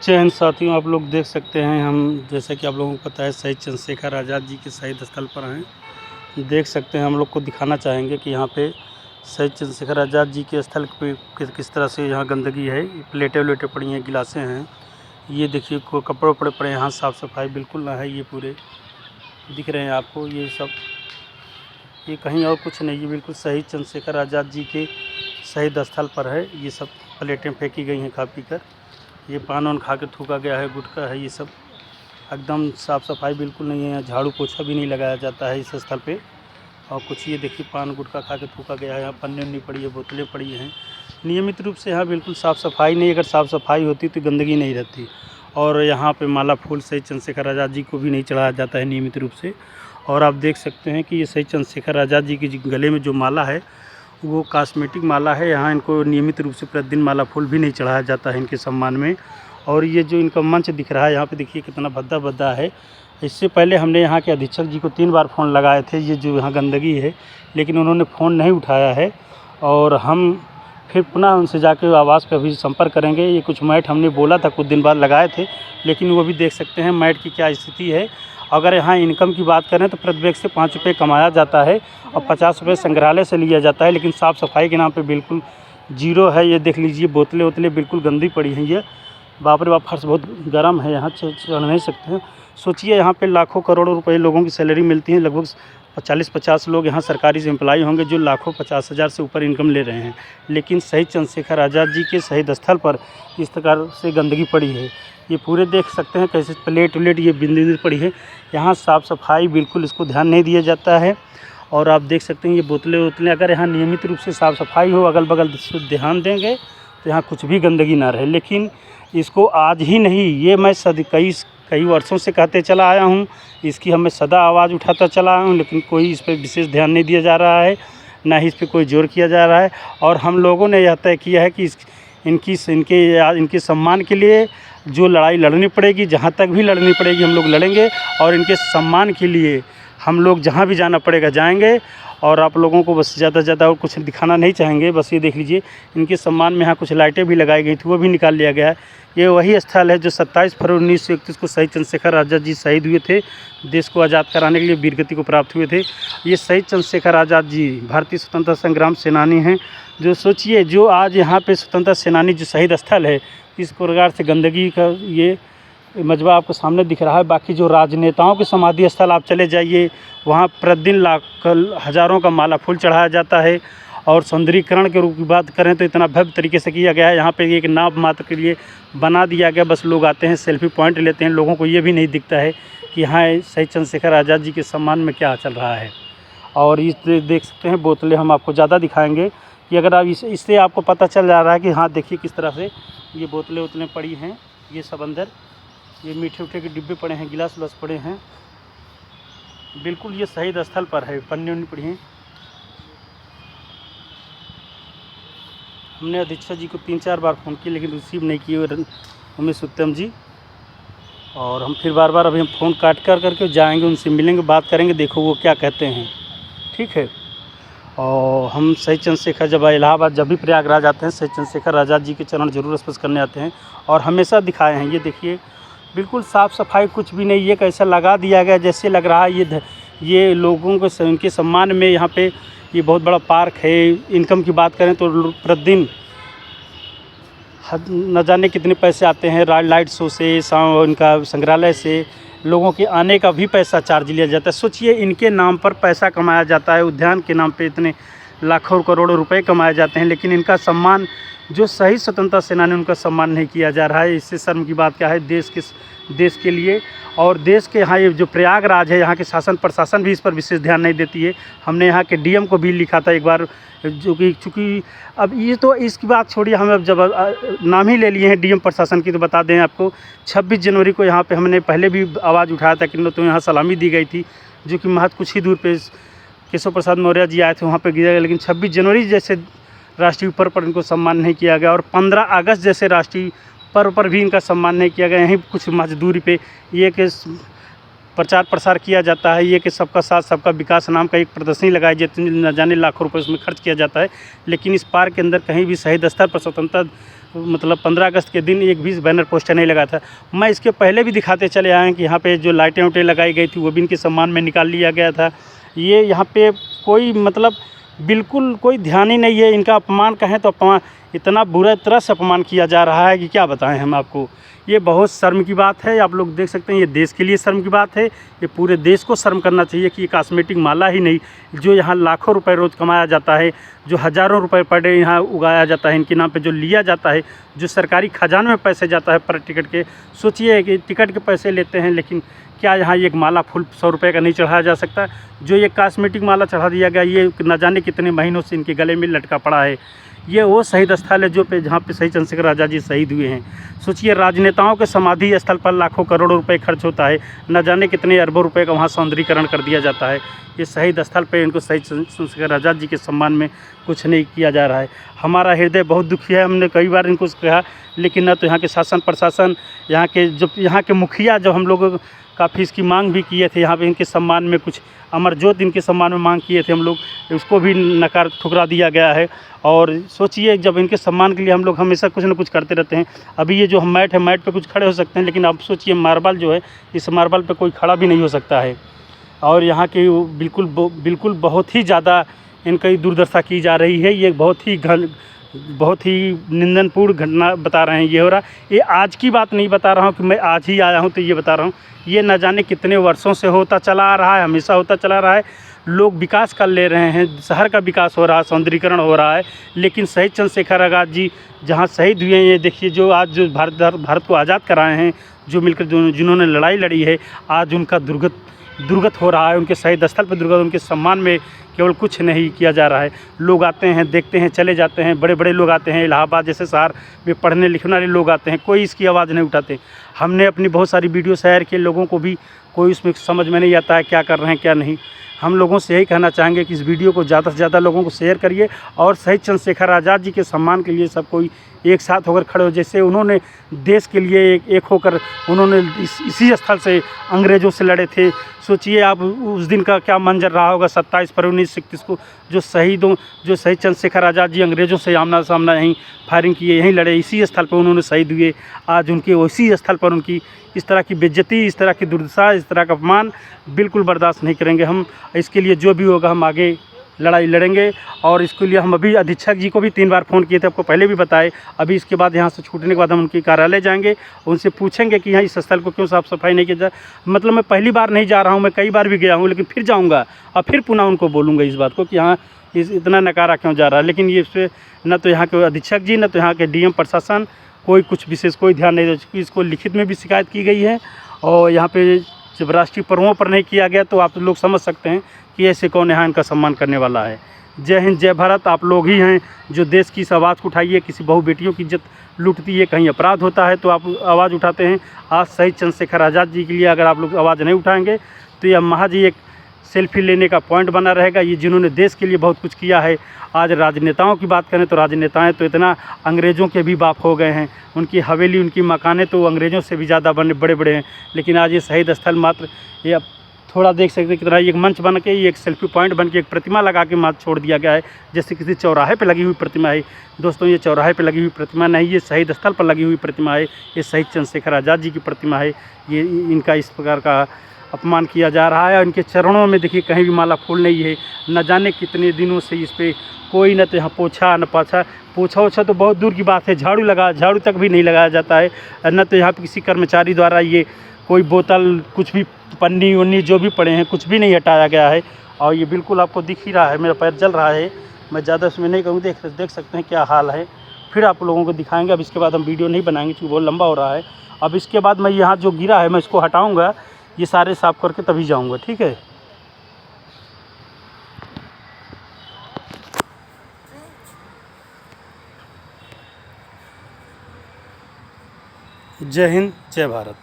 जय हिंद साथियों, आप लोग देख सकते हैं हम जैसे कि आप लोगों को पता है शहीद चंद्रशेखर आज़ाद जी के शहीद स्थल पर हैं। देख सकते हैं, हम लोग को दिखाना चाहेंगे कि यहाँ पे शहीद चंद्रशेखर आज़ाद जी के स्थल पे किस तरह से यहाँ गंदगी है। प्लेटें वलेटें पड़ी हैं, गिलासें हैं, ये देखिए कपड़े वपड़े पड़े हैं। यहाँ साफ़ सफाई बिल्कुल ना है। ये पूरे दिख रहे हैं आपको, ये सब, ये कहीं और कुछ नहीं, ये बिल्कुल शहीद चंद्रशेखर आज़ाद जी के शहीद स्थल पर है। ये सब प्लेटें फेंकी गई हैं खा पी कर, ये पान वान खा के थूका गया है, गुटखा है, ये सब एकदम साफ़ सफाई बिल्कुल नहीं है। झाड़ू पोछा भी नहीं लगाया जाता है इस स्थल पे। और कुछ ये देखिए पान गुटखा खा के थूका गया है। यहाँ पन्नी उन्नी पड़ी है, बोतलें पड़ी हैं। नियमित रूप से यहाँ बिल्कुल साफ़ सफाई नहीं। अगर साफ़ सफाई होती तो गंदगी नहीं रहती। और यहाँ पे माला फूल शहीद चंद्रशेखर आज़ाद जी को भी नहीं चढ़ाया जाता है नियमित रूप से। और आप देख सकते हैं कि ये शहीद चंद्रशेखर आज़ाद जी के गले में जो माला है वो कॉस्मेटिक माला है। यहाँ इनको नियमित रूप से प्रतिदिन माला फूल भी नहीं चढ़ाया जाता है इनके सम्मान में। और ये जो इनका मंच दिख रहा है यहाँ पे, देखिए कितना भद्दा भद्दा है। इससे पहले हमने यहाँ के अधीक्षक जी को 3 बार फ़ोन लगाए थे, ये जो यहाँ गंदगी है, लेकिन उन्होंने फ़ोन नहीं उठाया है। और हम फिर पुनः उनसे जाके आवास पे अभी संपर्क करेंगे। ये कुछ मैट हमने बोला था, कुछ दिन बाद लगाए थे, लेकिन वो भी देख सकते हैं मैट की क्या स्थिति है। अगर यहाँ इनकम की बात करें तो प्रति व्यक्ति से 5 रुपये कमाया जाता है और 50 रुपये संग्रहालय से लिया जाता है, लेकिन साफ़ सफाई के नाम पे बिल्कुल जीरो है। ये देख लीजिए, बोतलें वोतलें बिल्कुल गंदी पड़ी हैं। ये बाप रे बाप, फर्श बहुत गर्म है, यहाँ चढ़ नहीं सकते हैं। सोचिए, यहाँ पे लाखों करोड़ों रुपए लोगों की सैलरी मिलती है। लगभग 40-50 लोग यहाँ सरकारी से एम्प्लॉई होंगे जो लाखों 50,000 से ऊपर इनकम ले रहे हैं। लेकिन शहीद चंद्रशेखर आज़ाद जी के शहीद स्थल पर इस प्रकार से गंदगी पड़ी है। ये पूरे देख सकते हैं कैसे प्लेट व्लेट ये बिंदी पड़ी है। यहाँ साफ़ सफाई बिल्कुल इसको ध्यान नहीं दिया जाता है। और आप देख सकते हैं ये बोतलें वोतलें, अगर यहाँ नियमित रूप से साफ़ सफाई हो, अगल बगल से ध्यान देंगे तो यहाँ कुछ भी गंदगी ना रहे। लेकिन इसको आज ही नहीं, ये मैं कई वर्षों से कहते चला आया हूँ। इसकी हमें सदा आवाज़ उठाता चला आया हूँ, लेकिन कोई इस पर विशेष ध्यान नहीं दिया जा रहा है, ना ही इस पर कोई जोर किया जा रहा है। और हम लोगों ने यह तय किया है कि इनके सम्मान के लिए जो लड़ाई लड़नी पड़ेगी, जहाँ तक भी लड़नी पड़ेगी, हम लोग लड़ेंगे। और इनके सम्मान के लिए हम लोग जहाँ भी जाना पड़ेगा जाएंगे। और आप लोगों को बस ज़्यादा से ज़्यादा और कुछ दिखाना नहीं चाहेंगे। बस ये देख लीजिए, इनके सम्मान में यहाँ कुछ लाइटें भी लगाई गई थी, वो भी निकाल लिया गया है। ये वही स्थल है जो 27 फरवरी 1931 को शहीद चंद्रशेखर आज़ाद जी शहीद हुए थे, देश को आज़ाद कराने के लिए वीरगति को प्राप्त हुए थे। ये शहीद चंद्रशेखर आज़ाद जी भारतीय स्वतंत्रता संग्राम सेनानी हैं। जो सोचिए, जो आज यहाँ पे स्वतंत्रता सेनानी जो शहीद स्थल है, इस प्रकार से गंदगी का ये मजबा आपको सामने दिख रहा है। बाकी जो राजनेताओं के समाधि स्थल आप चले जाइए, वहाँ प्रतिदिन हज़ारों का माला फूल चढ़ाया जाता है। और सौंदर्यीकरण के रूप की बात करें तो इतना भव्य तरीके से किया गया है। यहाँ पे एक नाव मात्र के लिए बना दिया गया, बस लोग आते हैं, सेल्फी पॉइंट लेते हैं। लोगों को ये भी नहीं दिखता है कि यहाँ शहीद चंद्रशेखर आज़ाद जी के सम्मान में क्या चल रहा है। और इस देख सकते हैं बोतलें, हम आपको ज़्यादा दिखाएंगे कि अगर आप इससे आपको पता चल जा रहा है कि हाँ देखिए किस तरह से ये बोतलें वोतलें पड़ी हैं। ये सब अंदर ये मीठे उठे के डिब्बे पड़े हैं, गिलास विलास पड़े हैं। बिल्कुल ये शहीद स्थल पर है, पन्नी उन्नी पड़ी हैं। हमने अधीक्षक जी को 3-4 बार फ़ोन किया, लेकिन रिसीव नहीं किए उमेश उत्तम जी। और हम फिर बार अभी हम फ़ोन काट करके जाएंगे, उनसे मिलेंगे, बात करेंगे, देखो वो क्या कहते हैं। ठीक है। और हम शहीद चंद्रशेखर जब इलाहाबाद जब भी प्रयागराज आते हैं, शहीद चंद्रशेखर आज़ाद जी के चरण जरूर स्पर्श करने आते हैं। और हमेशा दिखाए हैं। ये देखिए, बिल्कुल साफ़ सफाई कुछ भी नहीं। ये कैसा लगा दिया गया, जैसे लग रहा है ये लोगों को उनके सम्मान में यहाँ पे ये बहुत बड़ा पार्क है। इनकम की बात करें तो प्रतिदिन न जाने कितने पैसे आते हैं, लाइट शो से, इनका संग्रहालय से लोगों के आने का भी पैसा चार्ज लिया जाता है। सोचिए, इनके नाम पर पैसा कमाया जाता है, उद्यान के नाम पे इतने लाखों करोड़ों रुपए कमाए जाते हैं, लेकिन इनका सम्मान, जो शहीद स्वतंत्रता सेनानी, उनका सम्मान नहीं किया जा रहा है। इससे शर्म की बात क्या है देश के लिए। और देश के यहाँ ये जो प्रयागराज है, यहाँ के शासन प्रशासन भी इस पर विशेष ध्यान नहीं देती है। हमने यहाँ के डीएम को भी लिखा था एक बार, जो कि चूँकि अब ये तो इसकी बात छोड़िए, हम अब जब नाम ही ले लिए हैं डीएम प्रशासन की, तो बता दें आपको 26 जनवरी को यहाँ पे हमने पहले भी आवाज़ उठाया था कि तो यहाँ सलामी दी गई थी, जो कि महज कुछ ही दूर पे केशव प्रसाद मौर्य जी आए थे, वहाँ पे गिरा गया। लेकिन 26 जनवरी जैसे राष्ट्रीय पर्व पर इनको सम्मान नहीं किया गया। और 15 अगस्त जैसे राष्ट्रीय पर्व पर भी इनका सम्मान नहीं किया गया। यहीं कुछ महज दूरी पे ये कि प्रचार प्रसार किया जाता है, ये कि सबका साथ सबका विकास नाम का एक प्रदर्शनी लगाई जाती है, न जाने लाखों रुपए उसमें खर्च किया जाता है। लेकिन इस पार्क के अंदर कहीं भी शहीद स्थल पर स्वतंत्रता मतलब 15 अगस्त के दिन एक भी बैनर पोस्टर नहीं लगा था। मैं इसके पहले भी दिखाते चले आए हैं कि यहाँ पे जो लाइटें वाइटें लगाई गई थी वो भी इनके सम्मान में निकाल लिया गया था। ये यहाँ पे कोई मतलब बिल्कुल कोई ध्यान ही नहीं है। इनका अपमान कहें तो अपमान, इतना बुरा तरह से अपमान किया जा रहा है कि क्या बताएं हम आपको। ये बहुत शर्म की बात है। आप लोग देख सकते हैं, ये देश के लिए शर्म की बात है। ये पूरे देश को शर्म करना चाहिए कि ये कॉस्मेटिक माला ही नहीं, जो यहाँ लाखों रुपए रोज़ कमाया जाता है, जो हज़ारों रुपए पर डे यहाँ उगाया जाता है इनके नाम पे, जो लिया जाता है, जो सरकारी खजाने में पैसे जाता है पर टिकट के। सोचिए कि टिकट के पैसे लेते हैं, लेकिन क्या यहाँ एक माला फुल 100 रुपये का नहीं चढ़ाया जा सकता? जो ये कॉस्मेटिक माला चढ़ा दिया गया, ये न जाने कितने महीनों से इनके गले में लटका पड़ा है। ये वो शहीद स्थल है जहाँ पे शहीद चंद्रशेखर आज़ाद जी शहीद हुए हैं। सोचिए, राजनेताओं के समाधि स्थल पर लाखों करोड़ों रुपए खर्च होता है, न जाने कितने अरबों रुपए का वहाँ सौंदर्यीकरण कर दिया जाता है। ये शहीद स्थल पे इनको शहीद चंद्रशेखर आज़ाद जी के सम्मान में कुछ नहीं किया जा रहा है। हमारा हृदय बहुत दुखी है। हमने कई बार इनको कहा, लेकिन न तो यहाँ के शासन प्रशासन, यहाँ के मुखिया, जब हम लोग काफ़ी इसकी मांग भी किए थे, यहाँ पे इनके सम्मान में कुछ अमरजोत इनके सम्मान में मांग किए थे हम लोग, उसको भी नकार ठुकरा दिया गया है। और सोचिए, जब इनके सम्मान के लिए हम लोग हमेशा कुछ न कुछ करते रहते हैं। अभी ये जो हम मैट है, मैट पे कुछ खड़े हो सकते हैं, लेकिन आप सोचिए मार्बल जो है, इस मार्बल पे कोई खड़ा भी नहीं हो सकता है। और यहाँ की बिल्कुल बहुत ही ज़्यादा इनकी दुर्दशा की जा रही है। ये बहुत ही निंदनपूर्ण घटना बता रहे हैं ये हो रहा। ये आज की बात नहीं बता रहा हूँ कि मैं आज ही आया हूँ तो ये बता रहा हूँ। ये न जाने कितने वर्षों से होता चला आ रहा है, हमेशा होता चला रहा है। लोग विकास कर ले रहे हैं, शहर का विकास हो रहा है, सौंदर्यीकरण हो रहा है, लेकिन शहीद चंद्रशेखर आज़ाद जी जहाँ शहीद हुए हैं, ये देखिए, जो आज जो भारत को आज़ाद कराए हैं, जो मिलकर जिन्होंने लड़ाई लड़ी है, आज उनका दुर्गत हो रहा है। उनके शहीद स्थल पर दुर्गत, उनके सम्मान में केवल कुछ नहीं किया जा रहा है। लोग आते हैं, देखते हैं, चले जाते हैं। बड़े बड़े लोग आते हैं, इलाहाबाद जैसे शहर में पढ़ने लिखने वाले लोग आते हैं, कोई इसकी आवाज़ नहीं उठाते। हमने अपनी बहुत सारी वीडियो शेयर किए, लोगों को भी कोई उसमें समझ में नहीं आता है क्या कर रहे हैं क्या नहीं। हम लोगों से यही कहना चाहेंगे कि इस वीडियो को ज़्यादा से ज़्यादा लोगों को शेयर करिए, और शहीद चंद्रशेखर आज़ाद जी के सम्मान के लिए सब कोई एक साथ होकर खड़े हो। जैसे उन्होंने देश के लिए एक होकर उन्होंने इसी स्थल से अंग्रेज़ों से लड़े थे। सोचिए आप उस दिन का क्या मंजर रहा होगा, 27 फरवरी 1931 को जो शहीद चंद्रशेखर आज़ाद जी अंग्रेज़ों से आमना सामना यहीं फायरिंग किए, यहीं लड़े, इसी स्थल पर उन्होंने शहीद हुए। आज उनके उसी स्थल पर उनकी इस तरह की बेइज्जती, इस तरह की दुर्दशा, इस तरह का अपमान बिल्कुल बर्दाश्त नहीं करेंगे हम। इसके लिए जो भी होगा हम आगे लड़ाई लड़ेंगे। और इसके लिए हम अभी अधीक्षक जी को भी 3 बार फ़ोन किए थे, आपको पहले भी बताए। अभी इसके बाद यहाँ से छूटने के बाद हम उनके कार्यालय जाएंगे, उनसे पूछेंगे कि यहाँ इस स्थल को क्यों साफ़ सफाई नहीं किया जाए। मतलब मैं पहली बार नहीं जा रहा हूँ, मैं कई बार भी गया हूँ, लेकिन फिर जाऊँगा और फिर पुनः उनको बोलूँगा इस बात को कि यहाँ इतना नकारा क्यों जा रहा है। लेकिन ये इस पर न तो यहाँ के अधीक्षक जी, न तो यहाँ के DM प्रशासन कोई कुछ विशेष कोई ध्यान नहीं दे चुकी। इसको लिखित में भी शिकायत की गई है, और यहाँ पे जब राष्ट्रीय पर्वों पर नहीं किया गया तो आप लोग समझ सकते हैं कि ऐसे कौन यहाँ इनका सम्मान करने वाला है। जय हिंद, जय भारत। आप लोग ही हैं जो देश की इस आवाज़ को उठाइए। किसी बहू बेटियों की इज्जत लूटती है, कहीं अपराध होता है तो आप आवाज़ उठाते हैं। आज शहीद चंद्रशेखर आज़ाद जी के लिए अगर आप लोग आवाज़ नहीं उठाएंगे तो यह महज एक सेल्फी लेने का पॉइंट बना रहेगा। ये जिन्होंने देश के लिए बहुत कुछ किया है, आज राजनेताओं की बात करें तो राजनेताएं तो इतना अंग्रेज़ों के भी बाप हो गए हैं। उनकी हवेली, उनकी मकानें तो अंग्रेज़ों से भी ज़्यादा बड़े बड़े हैं। लेकिन आज ये शहीद स्थल मात्र ये थोड़ा देख सकते हैं कितना एक मंच बन के, एक सेल्फी पॉइंट बन के, एक प्रतिमा लगा के मात्र छोड़ दिया गया है, जैसे किसी चौराहे पे लगी हुई प्रतिमा है। दोस्तों, ये चौराहे पे लगी हुई प्रतिमा नहीं, ये शहीद स्थल पर लगी हुई प्रतिमा है। ये शहीद चंद्रशेखर आज़ाद जी की प्रतिमा है। ये इनका इस प्रकार का अपमान किया जा रहा है। और इनके चरणों में देखिए कहीं भी माला फूल नहीं है। न जाने कितने दिनों से इस पर कोई न तो यहाँ पोछा न पाछा, पोछा ओछा तो बहुत दूर की बात है, झाड़ू तक भी नहीं लगाया जाता है। न तो यहाँ पर किसी कर्मचारी द्वारा ये कोई बोतल, कुछ भी पन्नी उन्नी जो भी पड़े हैं, कुछ भी नहीं हटाया गया है। और ये बिल्कुल आपको दिख ही रहा है, मेरा पैर जल रहा है। मैं ज़्यादा उसमें नहीं कहूँ, देख सकते हैं क्या हाल है। फिर आप लोगों को दिखाएंगे। अब इसके बाद हम वीडियो नहीं बनाएंगे क्योंकि बहुत लंबा हो रहा है। अब इसके बाद मैं यहाँ जो गिरा है मैं इसको हटाऊँगा, ये सारे साफ़ करके तभी जाऊँगा, ठीक है। जय हिंद, जय भारत।